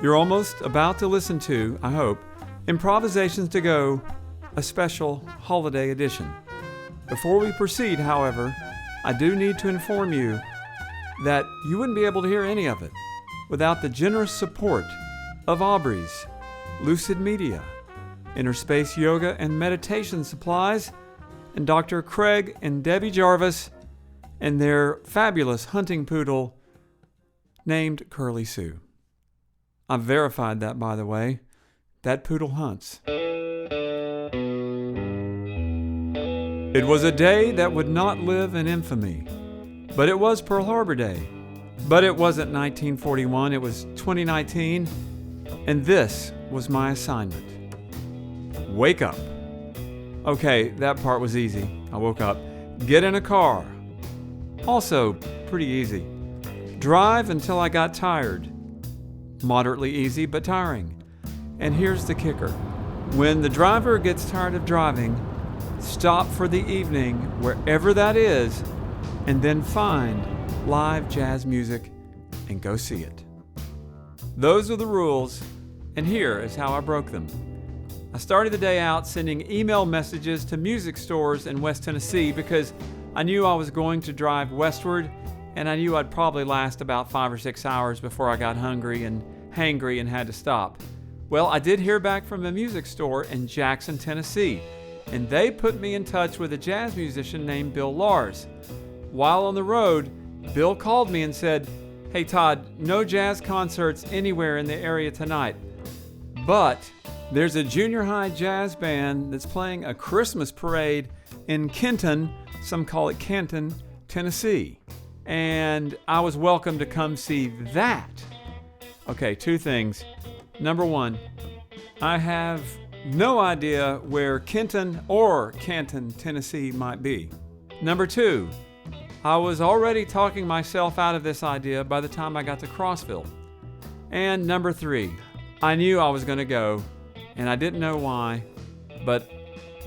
You're almost about to listen to, I hope, Improvisations to Go, a special holiday edition. Before we proceed, however, I do need to inform you that you wouldn't be able to hear any of it without the generous support of Aubrey's, Lucid Media, Inner Space Yoga and Meditation Supplies, and Dr. Craig and Debbie Jarvis and their fabulous hunting poodle named Curly Sue. I've verified that, by the way. That poodle hunts. It was a day that would not live in infamy, but it was Pearl Harbor Day. But it wasn't 1941, it was 2019, and this was my assignment. Wake up. Okay, that part was easy. I woke up. Get in a car. Also, pretty easy. Drive until I got tired. Moderately easy, but tiring. And here's the kicker. When the driver gets tired of driving, stop for the evening, wherever that is, and then find live jazz music and go see it. Those are the rules, and here is how I broke them. I started the day out sending email messages to music stores in West Tennessee because I knew I was going to drive westward, and I knew I'd probably last about 5 or 6 hours before I got hungry and hangry and had to stop. Well, I did hear back from a music store in Jackson, Tennessee, and they put me in touch with a jazz musician named Bill Lars. While on the road, Bill called me and said, "Hey Todd, no jazz concerts anywhere in the area tonight, but there's a junior high jazz band that's playing a Christmas parade in Kenton, some call it Kenton, Tennessee, and I was welcome to come see that." Okay, 2 things. Number 1, I have no idea where Kenton or Canton, Tennessee might be. Number 2, I was already talking myself out of this idea by the time I got to Crossville. And number 3, I knew I was going to go, and I didn't know why, but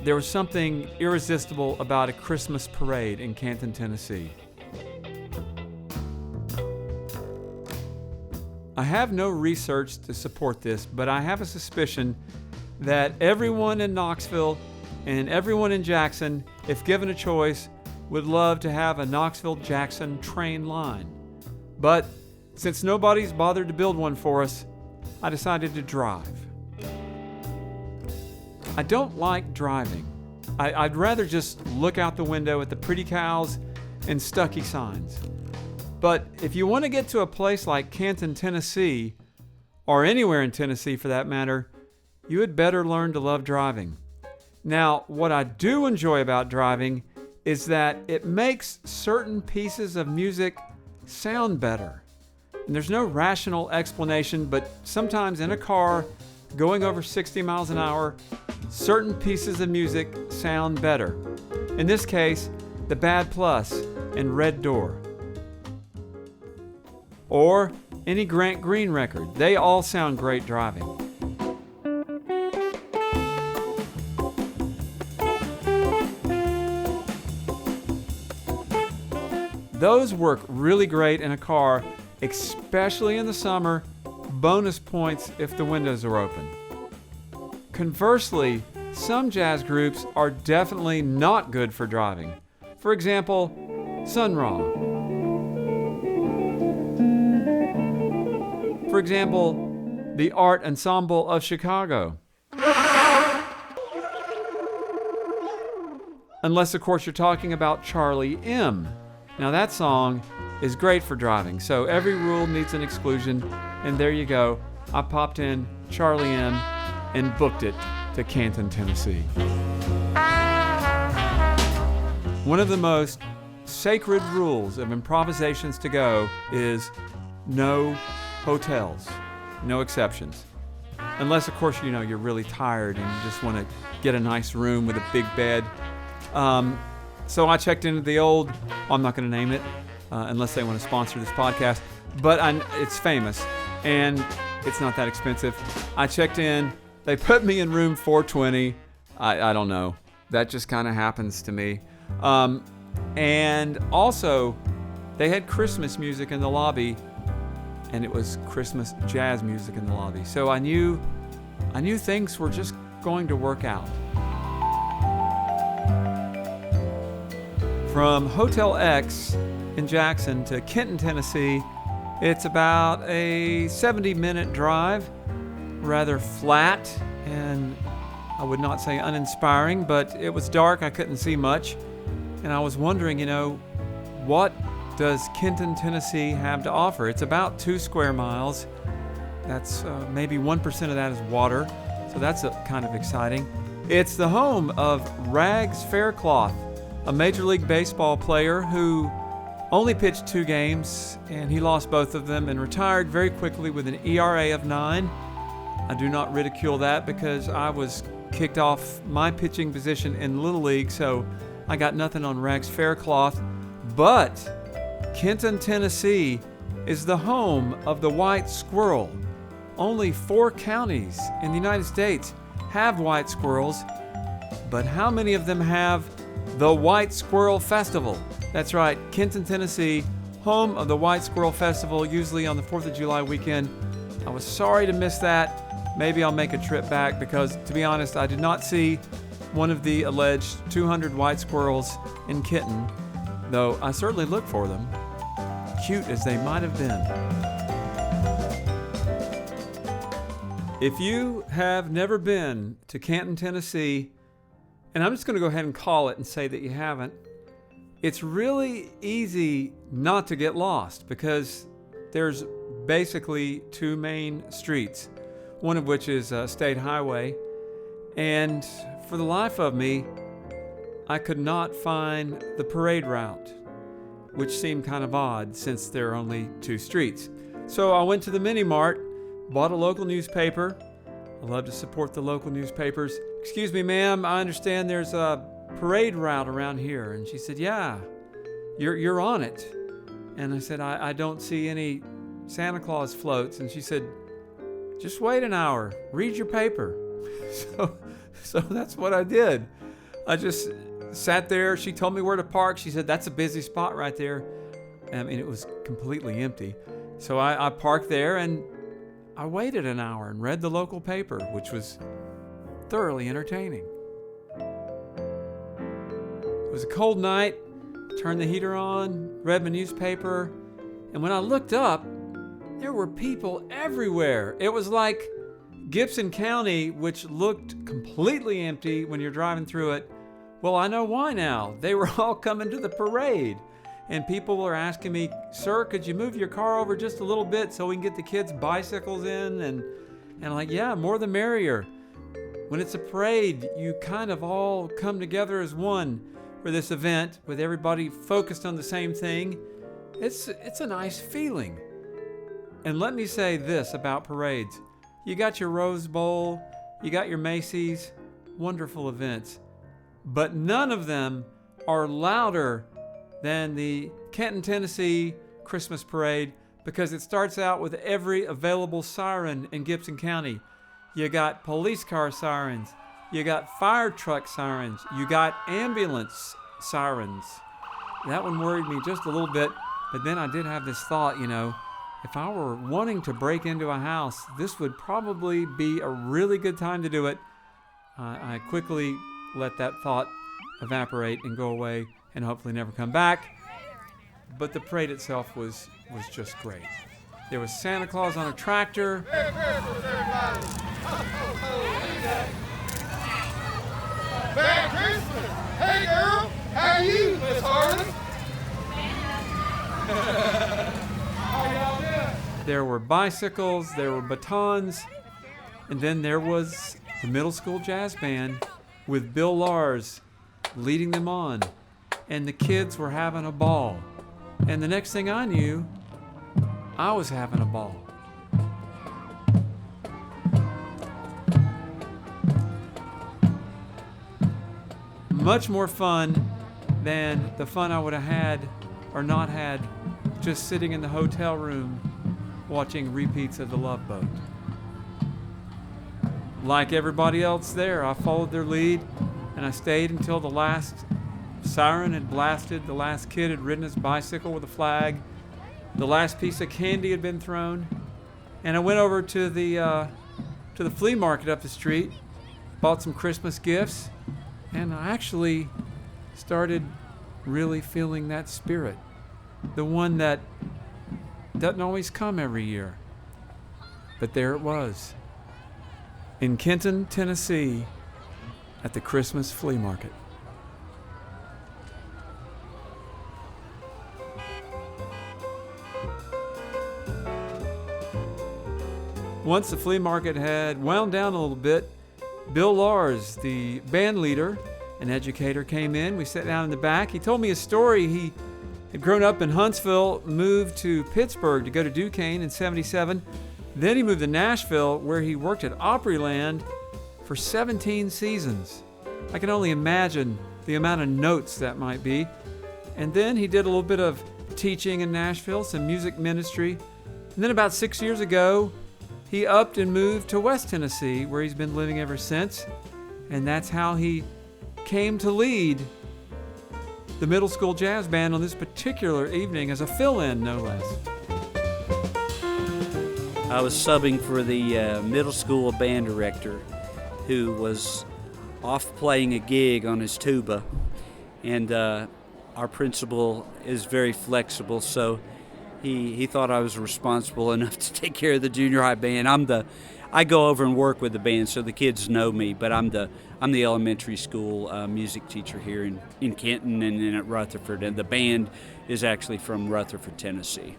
there was something irresistible about a Christmas parade in Canton, Tennessee. I have no research to support this, but I have a suspicion that everyone in Knoxville and everyone in Jackson, if given a choice, would love to have a Knoxville-Jackson train line. But since nobody's bothered to build one for us, I decided to drive. I don't like driving. I'd rather just look out the window at the pretty cows and Stuckey signs. But if you want to get to a place like Canton, Tennessee, or anywhere in Tennessee for that matter, you had better learn to love driving. Now, what I do enjoy about driving is that it makes certain pieces of music sound better. And there's no rational explanation, but sometimes in a car going over 60 miles an hour, certain pieces of music sound better. In this case, the Bad Plus and Red Door. Or any Grant Green record. They all sound great driving. Those work really great in a car, especially in the summer. Bonus points if the windows are open. Conversely, some jazz groups are definitely not good for driving. For example, Sun Ra. For example, the Art Ensemble of Chicago. Unless, of course, you're talking about Charlie M. Now, that song is great for driving, so every rule needs an exclusion, and there you go. I popped in Charlie M. and booked it to Canton, Tennessee. One of the most sacred rules of Improvisations to Go is no hotels, no exceptions. Unless, of course, you're really tired and you just want to get a nice room with a big bed. So I checked into the old, I'm not going to name it, unless they want to sponsor this podcast, but it's famous and it's not that expensive. I checked in, they put me in room 420. I don't know. That just kind of happens to me. And also, they had Christmas music in the lobby, and it was Christmas jazz music in the lobby. So I knew things were just going to work out. From Hotel X in Jackson to Kenton, Tennessee, it's about a 70-minute drive, rather flat, and I would not say uninspiring, but it was dark, I couldn't see much, and I was wondering, what does Kenton, Tennessee have to offer? It's about 2 square miles. That's maybe 1% of that is water, so that's kind of exciting. It's the home of Rags Faircloth, a Major League Baseball player who only pitched 2 games, and he lost both of them and retired very quickly with an ERA of 9. I do not ridicule that because I was kicked off my pitching position in Little League, so I got nothing on Rags Faircloth. But Kenton, Tennessee is the home of the white squirrel. Only 4 counties in the United States have white squirrels, but how many of them have the White Squirrel Festival? That's right, Kenton, Tennessee, home of the White Squirrel Festival, usually on the 4th of July weekend. I was sorry to miss that. Maybe I'll make a trip back because, to be honest, I did not see one of the alleged 200 white squirrels in Kenton, though I certainly look for them, cute as they might have been. If you have never been to Kenton, Tennessee, and I'm just going to go ahead and call it and say that you haven't, it's really easy not to get lost because there's basically 2 main streets, one of which is a state highway, and for the life of me, I could not find the parade route, which seemed kind of odd since there are only 2 streets. So I went to the mini mart, bought a local newspaper. I love to support the local newspapers. Excuse me, ma'am, I understand there's a parade route around here. And she said, yeah, you're on it. And I said, I don't see any Santa Claus floats. And she said, just wait an hour, read your paper. So that's what I did. I just sat there. She told me where to park. She said, that's a busy spot right there. I mean, it was completely empty. So I parked there and I waited an hour and read the local paper, which was thoroughly entertaining. It was a cold night, turned the heater on, read my newspaper, and when I looked up, there were people everywhere. It was like Gibson County, which looked completely empty when you're driving through it. Well, I know why now. They were all coming to the parade. And people were asking me, sir, could you move your car over just a little bit so we can get the kids' bicycles in? And I'm like, yeah, more the merrier. When it's a parade, you kind of all come together as one for this event with everybody focused on the same thing. It's a nice feeling. And let me say this about parades. You got your Rose Bowl, you got your Macy's, wonderful events. But none of them are louder than the Kenton, Tennessee Christmas Parade because it starts out with every available siren in Gibson County. You got police car sirens, you got fire truck sirens, you got ambulance sirens. That one worried me just a little bit, but then I did have this thought, if I were wanting to break into a house, this would probably be a really good time to do it. I quickly let that thought evaporate and go away and hopefully never come back. But the parade itself was just great. There was Santa Claus on a tractor. Merry Christmas! Hey girl, how are you, Miss Harlan? How y'all doing? There were bicycles, there were batons, and then there was the middle school jazz band with Bill Lars leading them on. And the kids were having a ball. And the next thing I knew, I was having a ball. Much more fun than the fun I would have had or not had just sitting in the hotel room watching repeats of The Love Boat. Like everybody else there, I followed their lead and I stayed until the last siren had blasted, the last kid had ridden his bicycle with a flag, The last piece of candy had been thrown. And I went over to the flea market up the street, bought some Christmas gifts, and I actually started really feeling that spirit. The one that doesn't always come every year. But there it was, in Kenton, Tennessee, at the Christmas flea market. Once the flea market had wound down a little bit, Bill Lars, the band leader and educator, came in. We sat down in the back. He told me a story. He had grown up in Huntsville, moved to Pittsburgh to go to Duquesne in '77. Then he moved to Nashville, where he worked at Opryland for 17 seasons. I can only imagine the amount of notes that might be. And then he did a little bit of teaching in Nashville, some music ministry. And then about 6 years ago, he upped and moved to West Tennessee, where he's been living ever since. And that's how he came to lead the middle school jazz band on this particular evening as a fill-in, no less. I was subbing for the middle school band director, who was off playing a gig on his tuba. And our principal is very flexible, so he thought I was responsible enough to take care of the junior high band. I go over and work with the band, so the kids know me, but I'm the elementary school music teacher here in Kenton and then at Rutherford, and the band is actually from Rutherford, Tennessee.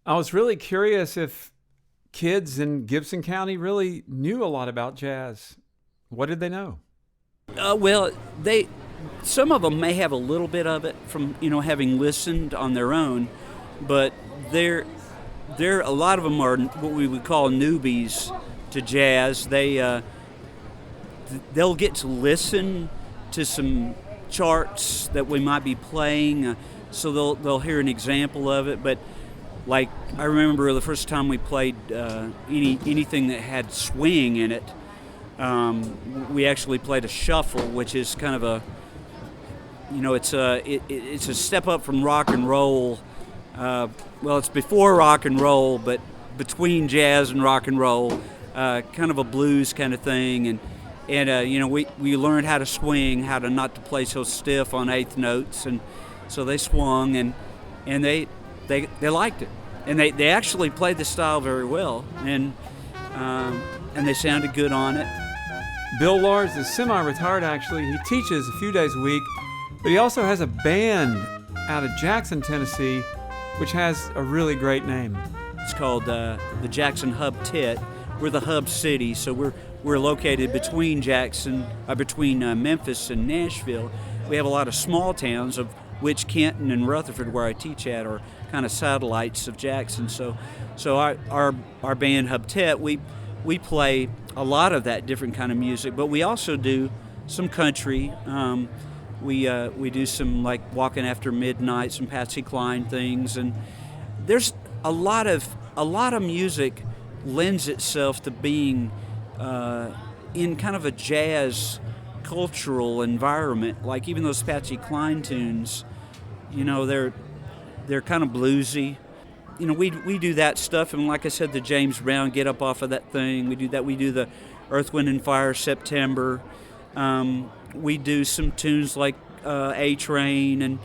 I was really curious if kids in Gibson County really knew a lot about jazz. What did they know? Well, some of them may have a little bit of it from having listened on their own, but a lot of them are what we would call newbies to jazz. They'll get to listen to some charts that we might be playing, so they'll hear an example of it. But like I remember the first time we played anything that had swing in it, we actually played a shuffle, which is kind of it's a step up from rock and roll. Well, it's before rock and roll, but between jazz and rock and roll, kind of a blues kind of thing. And we learned how to swing, how to not to play so stiff on eighth notes, and so they swung and they liked it, and they actually played the style very well, and they sounded good on it. Bill Lars is semi-retired actually. He teaches a few days a week, but he also has a band out of Jackson, Tennessee, which has a really great name. It's called the Jackson Hub Tet. We're the hub city, so we're located between Memphis and Nashville. We have a lot of small towns, of which Kenton and Rutherford, where I teach at, are kind of satellites of Jackson. So our band Hub Tet, we play a lot of that different kind of music, but we also do some country. We do some like Walking After Midnight, some Patsy Cline things, and there's a lot of music lends itself to being in kind of a jazz cultural environment. Like even those Patsy Cline tunes, they're kind of bluesy. We do that stuff, and like I said, the James Brown Get Up Off of That Thing. We do that. We do the Earth, Wind and Fire September. We do some tunes like A-Train, and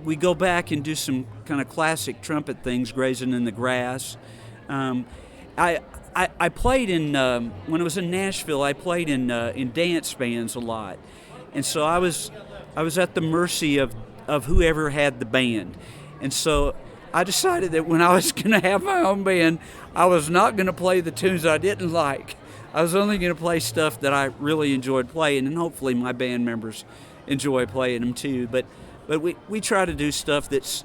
we go back and do some kind of classic trumpet things, Grazing in the Grass. I played in when I was in Nashville. I played in dance bands a lot, and so I was at the mercy of whoever had the band, and so I decided that when I was going to have my own band, I was not going to play the tunes I didn't like. I was only going to play stuff that I really enjoyed playing, and hopefully my band members enjoy playing them too. But we try to do stuff that's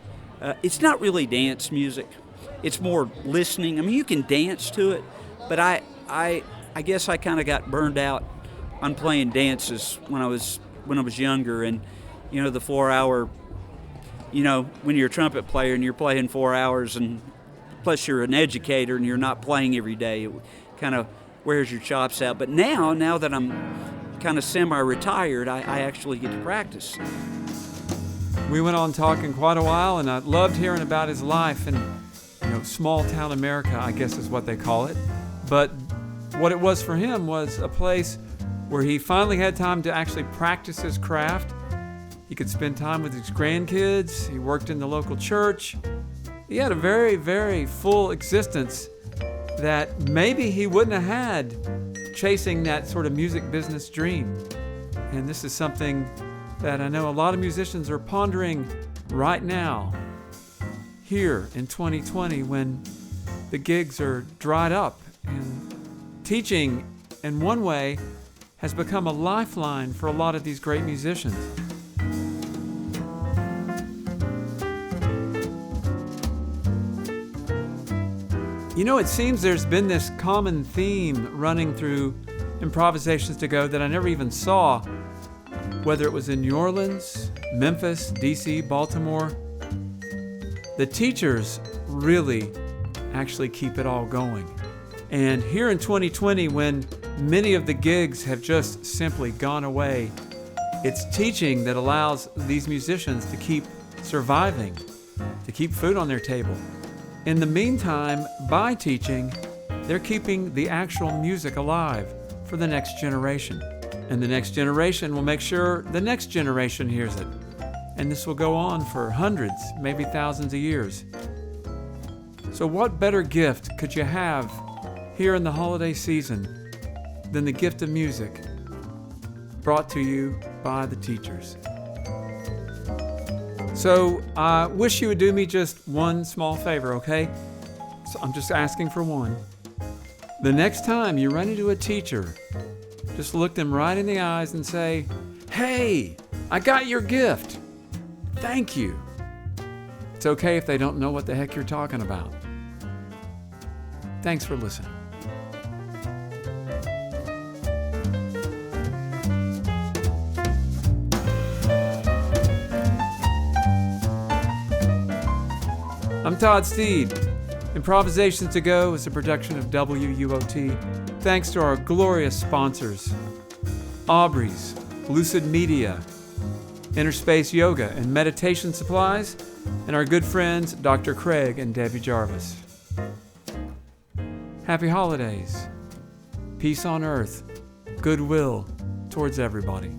it's not really dance music. It's more listening. I mean, you can dance to it, but I guess I kind of got burned out on playing dances when I was younger, and the 4 hour. When you're a trumpet player and you're playing 4 hours, and plus you're an educator and you're not playing every day, it kind of wears your chops out. But now that I'm kind of semi-retired, I actually get to practice. We went on talking quite a while, and I loved hearing about his life in, small town America, I guess is what they call it. But what it was for him was a place where he finally had time to actually practice his craft. He could spend time with his grandkids. He worked in the local church. He had a very, very full existence that maybe he wouldn't have had chasing that sort of music business dream. And this is something that I know a lot of musicians are pondering right now, here in 2020, when the gigs are dried up and teaching in one way has become a lifeline for a lot of these great musicians. It seems there's been this common theme running through Improvisations to Go that I never even saw, whether it was in New Orleans, Memphis, DC, Baltimore. The teachers really actually keep it all going. And here in 2020, when many of the gigs have just simply gone away, it's teaching that allows these musicians to keep surviving, to keep food on their table. In the meantime, by teaching, they're keeping the actual music alive for the next generation. And the next generation will make sure the next generation hears it. And this will go on for hundreds, maybe thousands of years. So what better gift could you have here in the holiday season than the gift of music brought to you by the teachers? So I wish you would do me just one small favor, okay? So I'm just asking for one. The next time you run into a teacher, just look them right in the eyes and say, "Hey, I got your gift. Thank you." It's okay if they don't know what the heck you're talking about. Thanks for listening. I'm Todd Steed. Improvisations to Go is a production of WUOT. Thanks to our glorious sponsors, Aubrey's, Lucid Media, Interspace Yoga and Meditation Supplies, and our good friends Dr. Craig and Debbie Jarvis. Happy holidays, peace on earth, goodwill towards everybody.